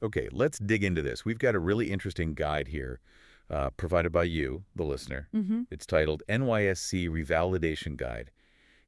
Okay, let's dig into this. We've got a really interesting guide here provided by you, the listener. Hmm. It's titled NYSC Revalidation Guide,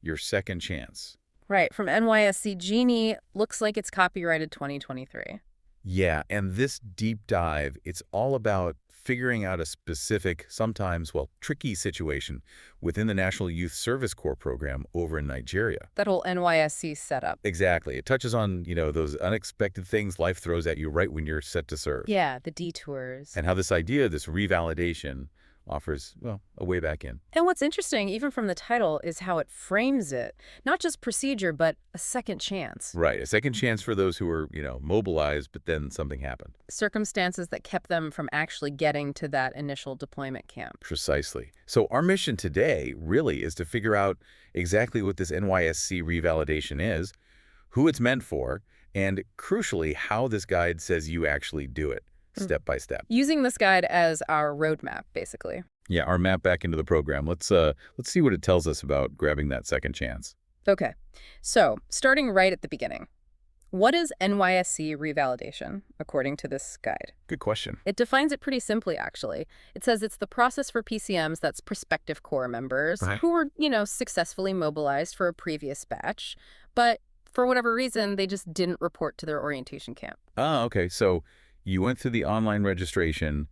Your Second Chance. Right, from NYSC Genie, looks like it's copyrighted 2023. Yeah, and this deep dive, it's all about figuring out a specific, sometimes, well, tricky situation within the National Youth Service Corps program over in Nigeria. That whole NYSC setup. Exactly. It touches on, those unexpected things life throws at you right when you're set to serve. Yeah, the detours. And how this idea, this revalidation, offers, well, a way back in. And what's interesting, even from the title, is how it frames it. Not just procedure, but a second chance. Right. A second chance for those who were, mobilized, but then something happened. Circumstances that kept them from actually getting to that initial deployment camp. Precisely. So our mission today really is to figure out exactly what this NYSC revalidation is, who it's meant for, and crucially, how this guide says you actually do it, step by step. Using this guide as our roadmap, basically. Yeah, our map back into the program. Let's see what it tells us about grabbing that second chance. Okay, so starting right at the beginning. What is NYSC revalidation, according to this guide? Good question. It defines it pretty simply, actually. It says it's the process for PCMs, that's Prospective Corps Members, Right. who were, successfully mobilized for a previous batch, but for whatever reason, they just didn't report to their orientation camp. Ah, okay. So you went through the online registration.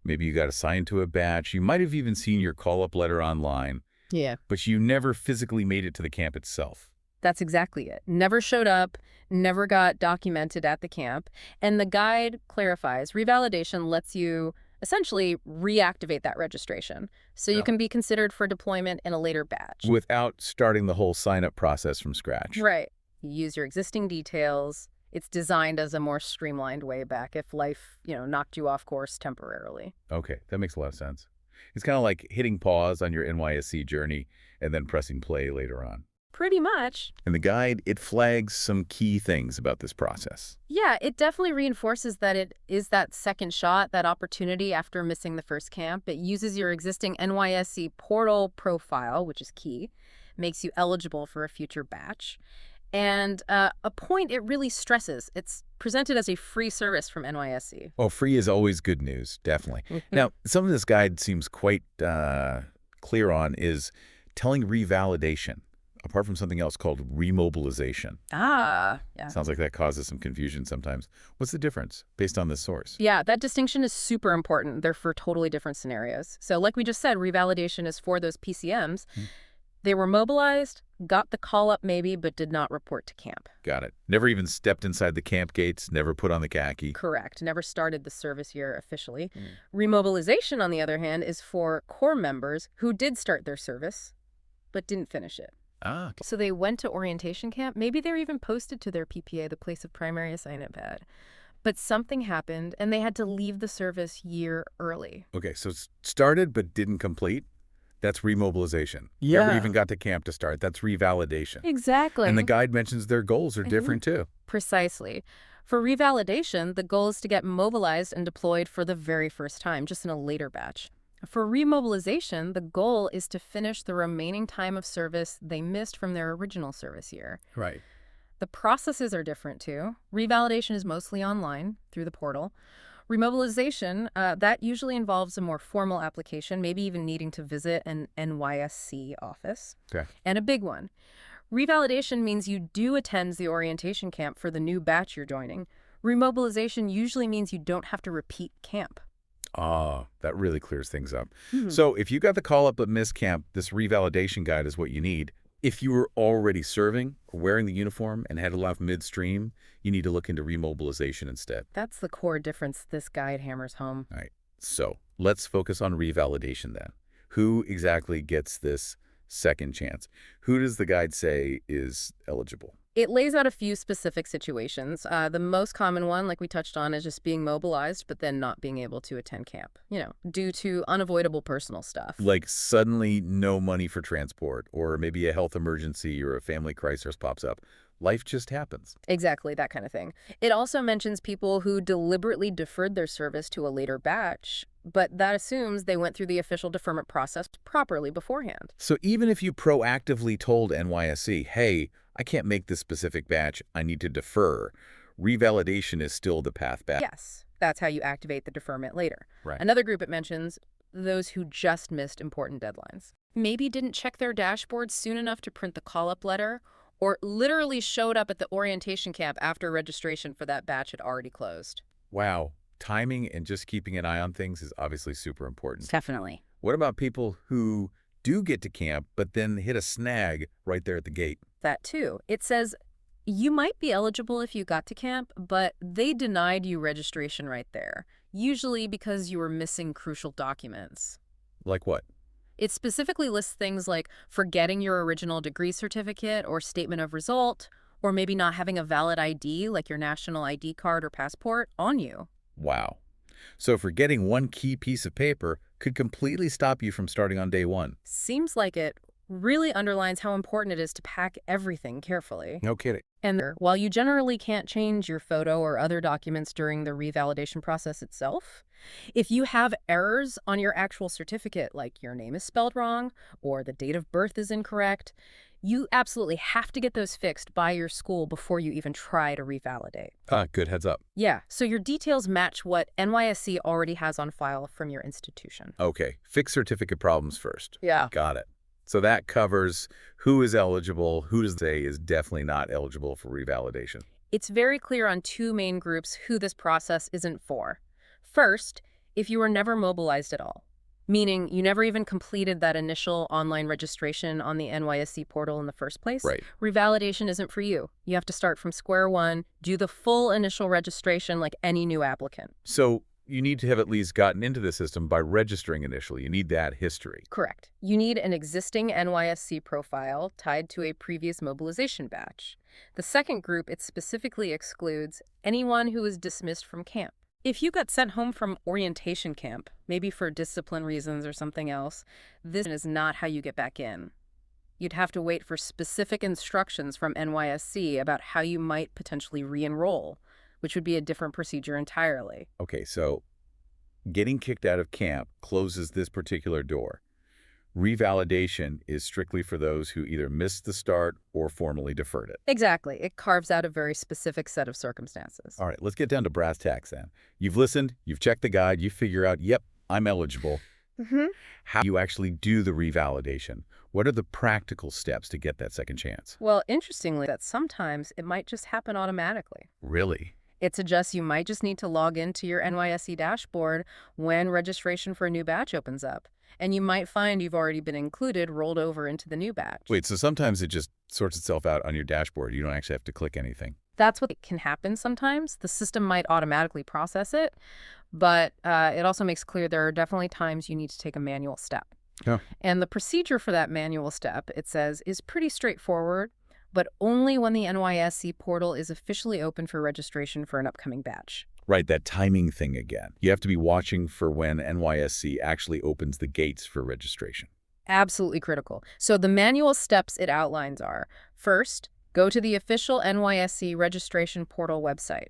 Maybe you got assigned to a batch. You might have even seen your call-up letter online, Yeah. but you never physically made it to the camp itself. That's exactly it. Never showed up, never got documented at the camp. And the guide clarifies revalidation lets you essentially reactivate that registration so you Yeah. can be considered for deployment in a later batch. Without starting the whole sign-up process from scratch. Right. You use your existing details. It's designed as a more streamlined way back if life, knocked you off course temporarily. Okay, that makes a lot of sense. It's kind of like hitting pause on your NYSC journey and then pressing play later on. Pretty much. In the guide, it flags some key things about this process. Yeah, it definitely reinforces that it is that second shot, that opportunity after missing the first camp. It uses your existing NYSC portal profile, which is key, makes you eligible for a future batch. And a point it really stresses, it's presented as a free service from NYSC. Well, free is always good news, definitely. Now, some of this guide seems quite clear on is telling revalidation, apart from something else called remobilization. Yeah. Sounds like that causes some confusion sometimes. What's the difference based on this source? Yeah, that distinction is super important. They're for totally different scenarios. So like we just said, revalidation is for those PCMs. They were mobilized, got the call-up maybe, but did not report to camp. Got it. Never even stepped inside the camp gates, never put on the khaki. Correct. Never started the service year officially. Remobilization, on the other hand, is for Corps members who did start their service, but didn't finish it. Ah, okay. So they went to orientation camp. Maybe they were even posted to their PPA, the place of primary assignment pad. But something happened, and they had to leave the service year early. Okay, so it's started but didn't complete. That's remobilization. Yeah. Never even got to camp to start. That's revalidation. Exactly. And the guide mentions their goals are different too. Precisely. For revalidation, the goal is to get mobilized and deployed for the very first time, just in a later batch. For remobilization, the goal is to finish the remaining time of service they missed from their original service year. Right. The processes are different, too. Revalidation is mostly online, through the portal. Remobilization, that usually involves a more formal application, maybe even needing to visit an NYSC office. Okay. And a big one. Revalidation means you do attend the orientation camp for the new batch you're joining. Remobilization usually means you don't have to repeat camp. Ah, that really clears things up. So if you got the call up but missed camp, this revalidation guide is what you need. If you were already serving or wearing the uniform and had to left midstream, you need to look into remobilization instead. That's the core difference this guide hammers home. All right. So let's focus on revalidation then. Who exactly gets this second chance? Who does the guide say is eligible? It lays out a few specific situations. The most common one, like we touched on, is just being mobilized, but then not being able to attend camp, due to unavoidable personal stuff. Like suddenly no money for transport, or maybe a health emergency or a family crisis pops up. Life just happens. Exactly, that kind of thing. It also mentions people who deliberately deferred their service to a later batch, but that assumes they went through the official deferment process properly beforehand. So even if you proactively told NYSC, hey, I can't make this specific batch, I need to defer, revalidation is still the path back. Yes, that's how you activate the deferment later. Right. Another group it mentions, those who just missed important deadlines. Maybe didn't check their dashboard soon enough to print the call-up letter, or literally showed up at the orientation camp after registration for that batch had already closed. Wow. Timing and just keeping an eye on things is obviously super important. Definitely. What about people who do get to camp but then hit a snag right there at the gate? That too. It says you might be eligible if you got to camp, but they denied you registration right there, usually because you were missing crucial documents. Like what? It specifically lists things like forgetting your original degree certificate or statement of result, or maybe not having a valid ID like your national ID card or passport on you. Wow. So forgetting one key piece of paper could completely stop you from starting on day one. Seems like it really underlines how important it is to pack everything carefully. No kidding. And while you generally can't change your photo or other documents during the revalidation process itself, if you have errors on your actual certificate, like your name is spelled wrong or the date of birth is incorrect, you absolutely have to get those fixed by your school before you even try to revalidate. Good heads up. Yeah, so your details match what NYSC already has on file from your institution. Okay, fix certificate problems first. Yeah. Got it. So that covers who is eligible, who does say is definitely not eligible for revalidation. It's very clear on two main groups who this process isn't for. First, if you were never mobilized at all, meaning you never even completed that initial online registration on the NYSC portal in the first place, Right. revalidation isn't for you. You have to start from square one, do the full initial registration like any new applicant. So you need to have at least gotten into the system by registering initially. You need that history. Correct. You need an existing NYSC profile tied to a previous mobilization batch. The second group, it specifically excludes anyone who is dismissed from camp. If you got sent home from orientation camp, maybe for discipline reasons or something else, this is not how you get back in. You'd have to wait for specific instructions from NYSC about how you might potentially re-enroll, which would be a different procedure entirely. Okay, so getting kicked out of camp closes this particular door. Revalidation is strictly for those who either missed the start or formally deferred it. Exactly. It carves out a very specific set of circumstances. All right, let's get down to brass tacks then. You've listened, you've checked the guide, you figure out, yep, I'm eligible. How do you actually do the revalidation? What are the practical steps to get that second chance? Well, interestingly, that sometimes it might just happen automatically. Really? It suggests you might just need to log into your NYSC dashboard when registration for a new batch opens up. And you might find you've already been included, rolled over into the new batch. Wait, so sometimes it just sorts itself out on your dashboard. You don't actually have to click anything. That's what can happen sometimes. The system might automatically process it, but it also makes clear there are definitely times you need to take a manual step. Yeah. And the procedure for that manual step, it says, is pretty straightforward, but only when the NYSC portal is officially open for registration for an upcoming batch. Right, that timing thing again. You have to be watching for when NYSC actually opens the gates for registration. Absolutely critical. So the manual steps it outlines are, first, go to the official NYSC registration portal website.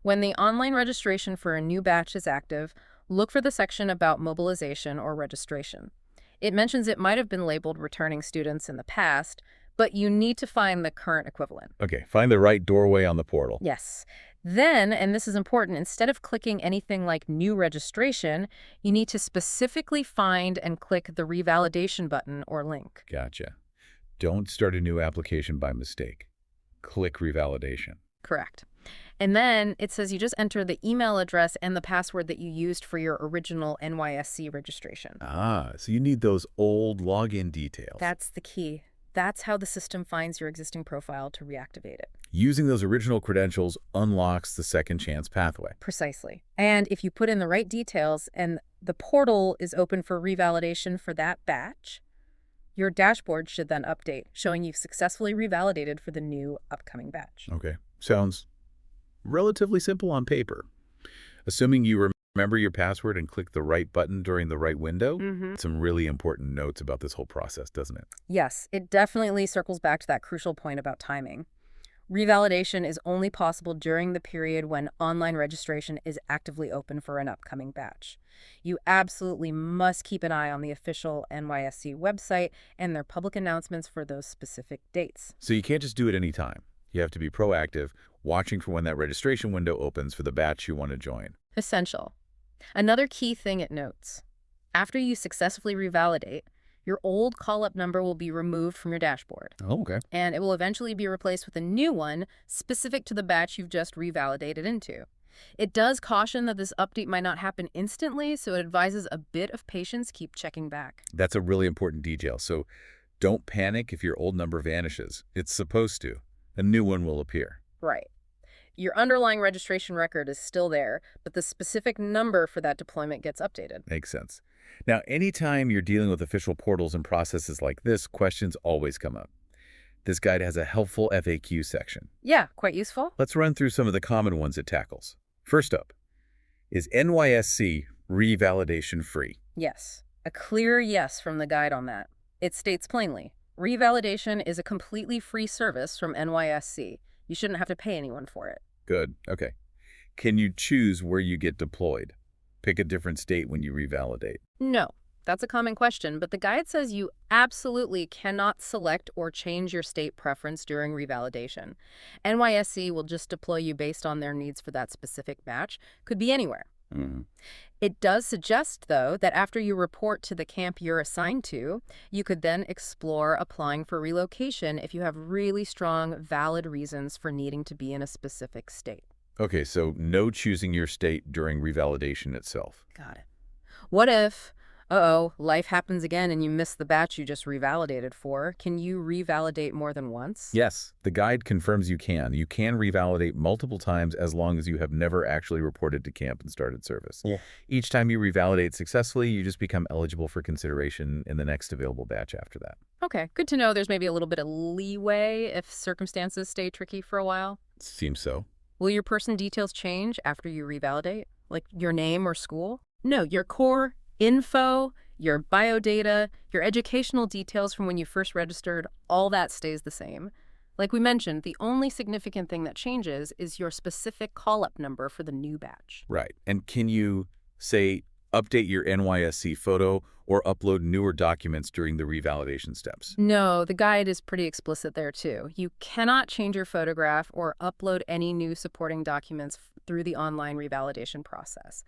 When the online registration for a new batch is active, look for the section about mobilization or registration. It mentions it might have been labeled returning students in the past, but you need to find the current equivalent. Okay, find the right doorway on the portal. Yes. Then, and this is important, instead of clicking anything like new registration, you need to specifically find and click the revalidation button or link. Gotcha. Don't start a new application by mistake. Click revalidation. Correct. And then it says you just enter the email address and the password that you used for your original NYSC registration. So you need those old login details. That's the key. That's how the system finds your existing profile to reactivate it. Using those original credentials unlocks the second chance pathway. Precisely. And if you put in the right details and the portal is open for revalidation for that batch, your dashboard should then update, showing you've successfully revalidated for the new upcoming batch. Okay. Sounds relatively simple on paper. Assuming you remember your password and click the right button during the right window, some really important notes about this whole process, doesn't it? Yes, it definitely circles back to that crucial point about timing. Revalidation is only possible during the period when online registration is actively open for an upcoming batch. You absolutely must keep an eye on the official NYSC website and their public announcements for those specific dates. So you can't just do it any time. You have to be proactive, watching for when that registration window opens for the batch you want to join. Essential. Another key thing it notes. After you successfully revalidate, your old call-up number will be removed from your dashboard. Oh, okay. And it will eventually be replaced with a new one specific to the batch you've just revalidated into. It does caution that this update might not happen instantly, so it advises a bit of patience. Keep checking back. That's a really important detail. So don't panic if your old number vanishes. It's supposed to. A new one will appear. Right. Your underlying registration record is still there, but the specific number for that deployment gets updated. Makes sense. Now, anytime you're dealing with official portals and processes like this, questions always come up. This guide has a helpful FAQ section. Yeah, quite useful. Let's run through some of the common ones it tackles. First up, is NYSC Revalidation free? Yes. A clear yes from the guide on that. It states plainly, revalidation is a completely free service from NYSC. You shouldn't have to pay anyone for it. Good. Okay. Can you choose where you get deployed? Pick a different state when you revalidate. No. That's a common question, but the guide says you absolutely cannot select or change your state preference during revalidation. NYSC will just deploy you based on their needs for that specific batch. Could be anywhere. Mm-hmm. It does suggest, though, that after you report to the camp you're assigned to, you could then explore applying for relocation if you have really strong, valid reasons for needing to be in a specific state. Okay, so no choosing your state during revalidation itself. Got it. What if, life happens again and you miss the batch you just revalidated for? Can you revalidate more than once? Yes, the guide confirms you can. You can revalidate multiple times as long as you have never actually reported to camp and started service. Yeah. Each time you revalidate successfully, you just become eligible for consideration in the next available batch after that. Okay, good to know there's maybe a little bit of leeway if circumstances stay tricky for a while. Seems so. Will your person details change after you revalidate? Like your name or school? No, your core info, your biodata, your educational details from when you first registered, all that stays the same. Like we mentioned, the only significant thing that changes is your specific call-up number for the new batch. Right. And can you, say, update your NYSC photo or upload newer documents during the revalidation steps? No, the guide is pretty explicit there too. You cannot change your photograph or upload any new supporting documents through the online revalidation process.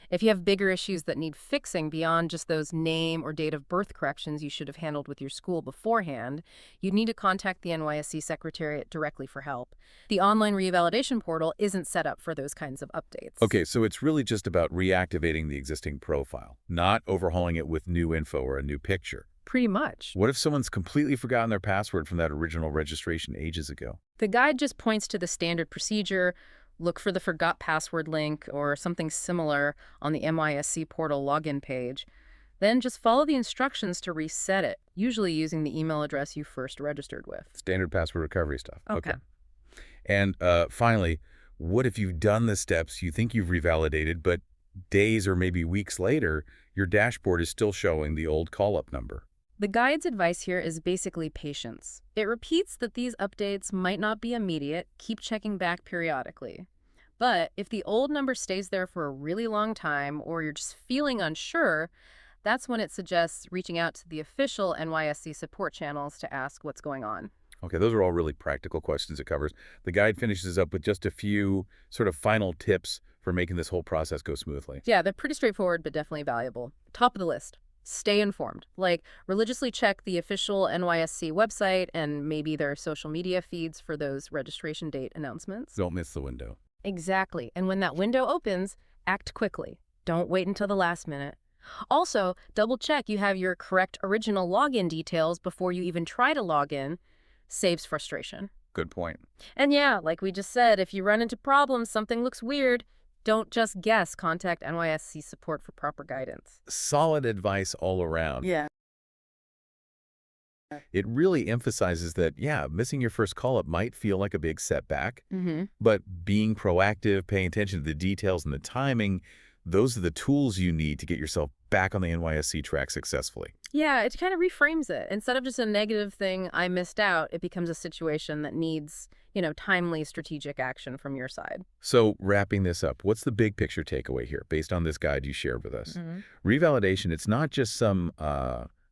If you have bigger issues that need fixing beyond just those name or date of birth corrections you should have handled with your school beforehand, you'd need to contact the NYSC Secretariat directly for help. The online revalidation portal isn't set up for those kinds of updates. Okay, so it's really just about reactivating the existing profile, not overhauling it with new info or a new picture. Pretty much. What if someone's completely forgotten their password from that original registration ages ago? The guide just points to the standard procedure. Look for the forgot password link or something similar on the NYSC portal login page. Then just follow the instructions to reset it, usually using the email address you first registered with. Standard password recovery stuff. Okay. And finally, what if you've done the steps, you think you've revalidated, but days or maybe weeks later, your dashboard is still showing the old call-up number? The guide's advice here is basically patience. It repeats that these updates might not be immediate. Keep checking back periodically. But if the old number stays there for a really long time or you're just feeling unsure, that's when it suggests reaching out to the official NYSC support channels to ask what's going on. Okay, those are all really practical questions it covers. The guide finishes up with just a few sort of final tips for making this whole process go smoothly. Yeah, they're pretty straightforward, but definitely valuable. Top of the list. Stay informed. Like, religiously check the official NYSC website and maybe their social media feeds for those registration date announcements. Don't miss the window. Exactly. And when that window opens, act quickly. Don't wait until the last minute. Also, double check you have your correct original login details before you even try to log in. Saves frustration. Good point. And yeah, like we just said, if you run into problems, something looks weird, don't just guess. Contact NYSC support for proper guidance. Solid advice all around. Yeah. It really emphasizes that, yeah, missing your first call-up might feel like a big setback, but being proactive, paying attention to the details and the timing, those are the tools you need to get yourself back on the NYSC track successfully. Yeah, it kind of reframes it. Instead of just a negative thing, I missed out, it becomes a situation that needs, timely strategic action from your side. So wrapping this up, what's the big picture takeaway here based on this guide you shared with us? Revalidation, it's not just some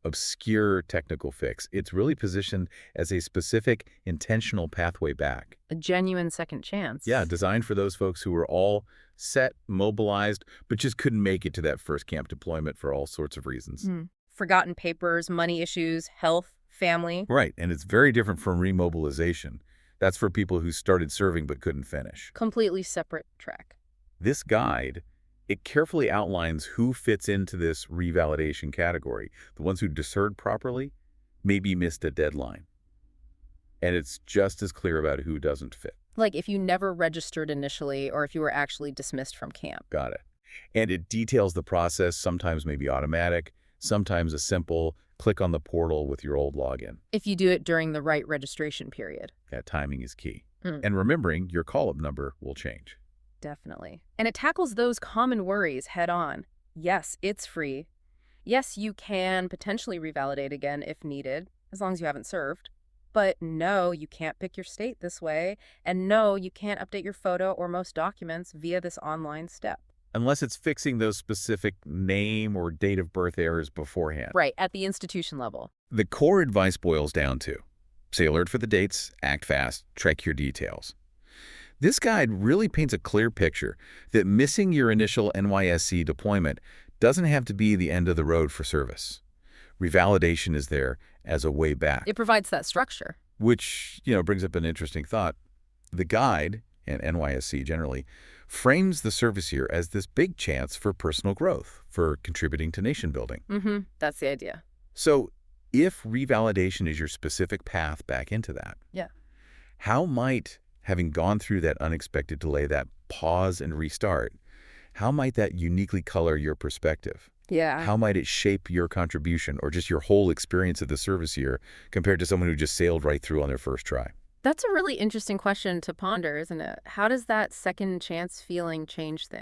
obscure technical fix. It's really positioned as a specific, intentional pathway back. A genuine second chance. Yeah, designed for those folks who were all set, mobilized, but just couldn't make it to that first camp deployment for all sorts of reasons. Forgotten papers, money issues, health, family. Right, and it's very different from remobilization. That's for people who started serving but couldn't finish. Completely separate track. This guide, it carefully outlines who fits into this revalidation category. The ones who deserted properly maybe missed a deadline. And it's just as clear about who doesn't fit. Like if you never registered initially or if you were actually dismissed from camp. Got it. And it details the process, sometimes maybe automatic, sometimes a simple click on the portal with your old login. If you do it during the right registration period. That timing is key. And remembering your call-up number will change. Definitely. And it tackles those common worries head on. Yes, it's free. Yes, you can potentially revalidate again if needed, as long as you haven't served. But no, you can't pick your state this way. And no, you can't update your photo or most documents via this online step. Unless it's fixing those specific name or date of birth errors beforehand. Right, at the institution level. The core advice boils down to stay alert for the dates, act fast, check your details. This guide really paints a clear picture that missing your initial NYSC deployment doesn't have to be the end of the road for service. Revalidation is there as a way back. It provides that structure. Which, brings up an interesting thought. The guide, and NYSC generally, frames the service year as this big chance for personal growth, for contributing to nation building. That's the idea. So if revalidation is your specific path back into that, how might, having gone through that unexpected delay, that pause and restart, how might that uniquely color your perspective? Yeah. How might it shape your contribution or just your whole experience of the service year compared to someone who just sailed right through on their first try? That's a really interesting question to ponder, isn't it? How does that second chance feeling change things?